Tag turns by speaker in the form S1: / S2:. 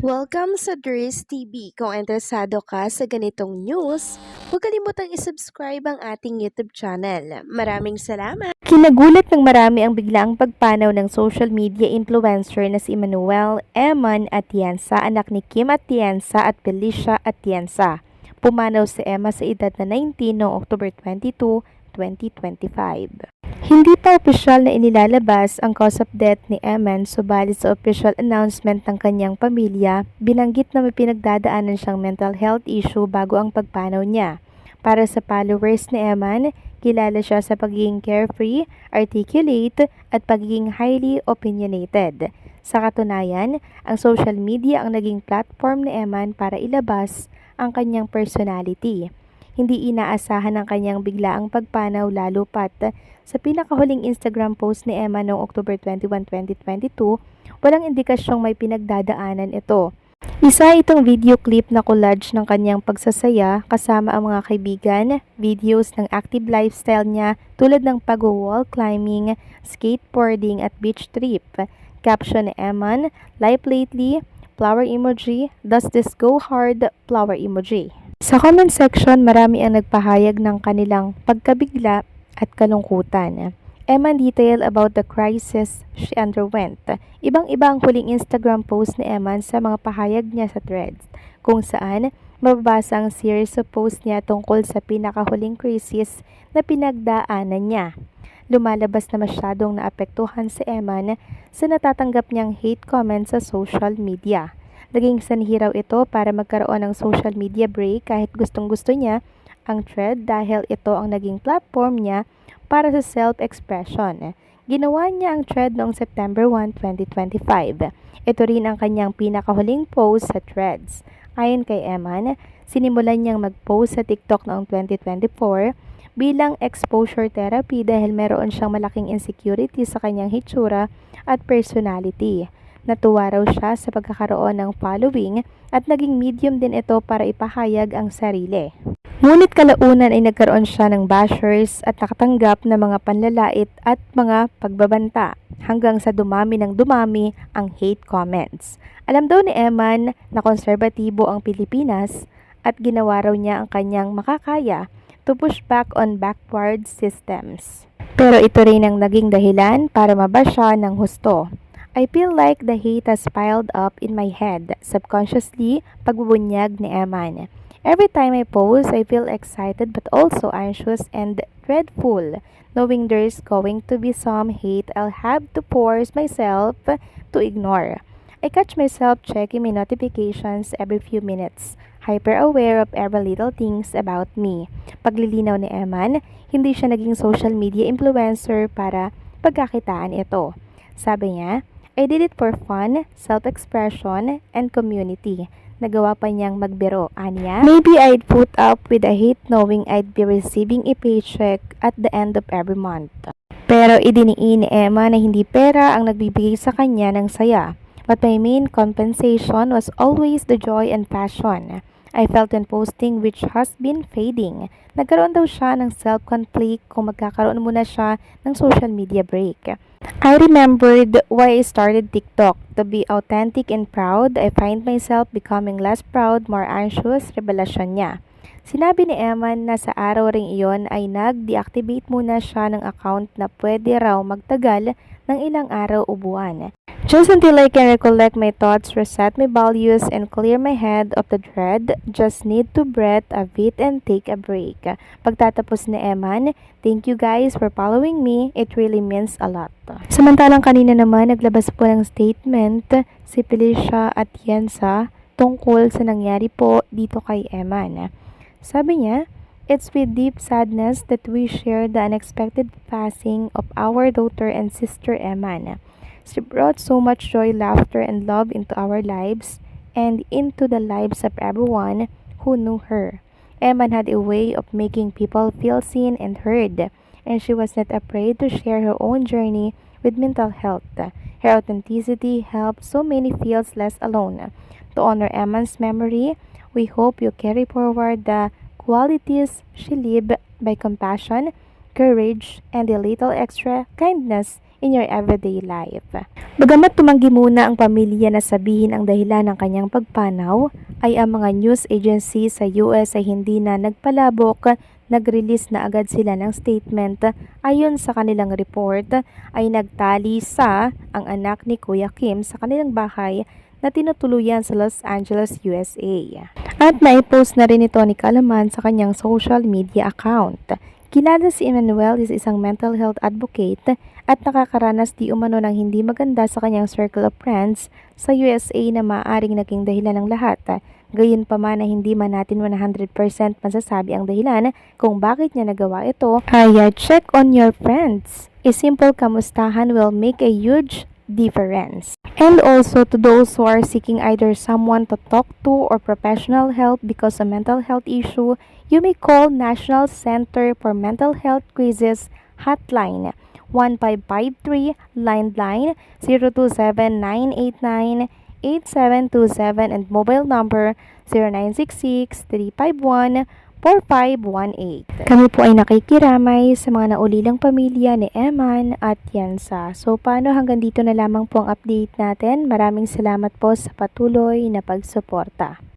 S1: Welcome sa Dries TV. Kung interesado ka sa ganitong news, huwag kalimutang isubscribe ang ating YouTube channel. Maraming salamat! Kinagulat ng marami ang biglaang pagpanaw ng social media influencer na si Emmanuel Eman Atienza, anak ni Kim Atienza at Felicia Atienza. Pumanaw si Emma sa edad na 19 noong October 22, 2025. Hindi pa opisyal na inilalabas ang cause of death ni Eman, subalit sa official announcement ng kanyang pamilya, binanggit na may pinagdadaanan siyang mental health issue bago ang pagpanaw niya. Para sa followers ni Eman, kilala siya sa pagiging carefree, articulate, at pagiging highly opinionated. Sa katunayan, ang social media ang naging platform ni Eman para ilabas ang kanyang personality. Hindi inaasahan ang kanyang biglaang pagpanaw lalo pat sa pinakahuling Instagram post ni Emma noong October 21, 2022, walang indikasyong may pinagdadaanan ito. Isa itong video clip na collage ng kanyang pagsasaya kasama ang mga kaibigan, videos ng active lifestyle niya tulad ng pag-wall climbing, skateboarding at beach trip. Caption ni Eman, "Life lately, flower emoji, does this go hard, flower emoji." Sa comment section, marami ang nagpahayag ng kanilang pagkabigla at kalungkutan. Eman detail about the crisis she underwent. Ibang-iba ang huling Instagram post ni Eman sa mga pahayag niya sa threads, kung saan mababasa ang series of posts niya tungkol sa pinakahuling crisis na pinagdaanan niya. Lumalabas na masyadong naapektuhan si Eman sa natatanggap niyang hate comments sa social media. Naging sanhi raw ito para magkaroon ng social media break kahit gustong-gusto niya ang thread dahil ito ang naging platform niya para sa self-expression. Ginawa niya ang thread noong September 1, 2025. Ito rin ang kanyang pinakahuling post sa threads. Ayon kay Eman, sinimulan niyang mag-post sa TikTok noong 2024 bilang exposure therapy dahil meron siyang malaking insecurity sa kanyang hitsura at personality. Natuwa raw siya sa pagkakaroon ng following at naging medium din ito para ipahayag ang sarili. Ngunit kalaunan ay nagkaroon siya ng bashers at nakatanggap ng mga panlalait at mga pagbabanta hanggang sa dumami ng dumami ang hate comments. Alam daw ni Eman na konserbatibo ang Pilipinas at ginawa raw niya ang kanyang makakaya to push back on backward systems. Pero ito rin ang naging dahilan para mabash siya ng husto. "I feel like the hate has piled up in my head," subconsciously pagbubunyag ni Eman. "Every time I post, I feel excited but also anxious and dreadful. Knowing there's going to be some hate I'll have to force myself to ignore. I catch myself checking my notifications every few minutes, hyper aware of every little things about me." Paglilinaw ni Eman, hindi siya naging social media influencer para pagkakitaan ito. Sabi niya, "I did it for fun, self-expression, and community." Nagawa pa niyang magbiro, aniya, "Maybe I'd put up with the hate knowing I'd be receiving a paycheck at the end of every month." Pero idiniin ni Emma na hindi pera ang nagbibigay sa kanya ng saya. "But my main compensation was always the joy and passion I felt when posting, which has been fading." Nagkaroon daw siya ng self-conflict kung magkakaroon muna siya ng social media break. "I remembered why I started TikTok, to be authentic and proud. I find myself becoming less proud, more anxious," revelasyon niya. Sinabi ni Eman na sa araw ring iyon ay nag-deactivate muna siya ng account na pwede raw magtagal ng ilang araw o buwan. "Just until I can recollect my thoughts, reset my values, and clear my head of the dread, just need to breathe a bit and take a break." Pagtatapos ni Eman, "Thank you guys for following me, it really means a lot." Samantalang kanina naman naglabas po ng statement si Felicia Atienza tungkol sa nangyari po dito kay Eman. Sabi niya, "It's with deep sadness that we share the unexpected passing of our daughter and sister Eman. She brought so much joy, laughter, and love into our lives and into the lives of everyone who knew her. Eman had a way of making people feel seen and heard, and she was not afraid to share her own journey with mental health. Her authenticity helped so many feel less alone. To honor Eman's memory, we hope you carry forward the qualities she lived by compassion, courage, and a little extra kindness in your everyday life. Bagamat tumanggi muna ang pamilya na sabihin ang dahilan ng kanyang pagpanaw, ay ang mga news agency sa US ay hindi na nagpalabok. Nag-release na agad sila ng statement. Ayon sa kanilang report ay nagtali ang anak ni Kuya Kim sa kanilang bahay na tinutuluyan sa Los Angeles, USA. At naipost na rin ito ni Kalaman sa kanyang social media account. Kilala si Emmanuel is isang mental health advocate at nakakaranas di umano ng hindi maganda sa kanyang circle of friends sa USA na maaaring naging dahilan ng lahat. Gayunpaman na hindi man natin 100% masasabi ang dahilan kung bakit niya nagawa ito, kaya check on your friends. A simple kamustahan will make a huge difference. And also to those who are seeking either someone to talk to or professional help because of mental health issue, you may call National Center for Mental Health Crisis Hotline 1553 Landline 027-989-8727 and mobile number 0966-351-4518. Kami po ay nakikiramay sa mga naulilang pamilya ni Eman at Yansa. So paano hanggang dito na lamang po ang update natin. Maraming salamat po sa patuloy na pagsuporta.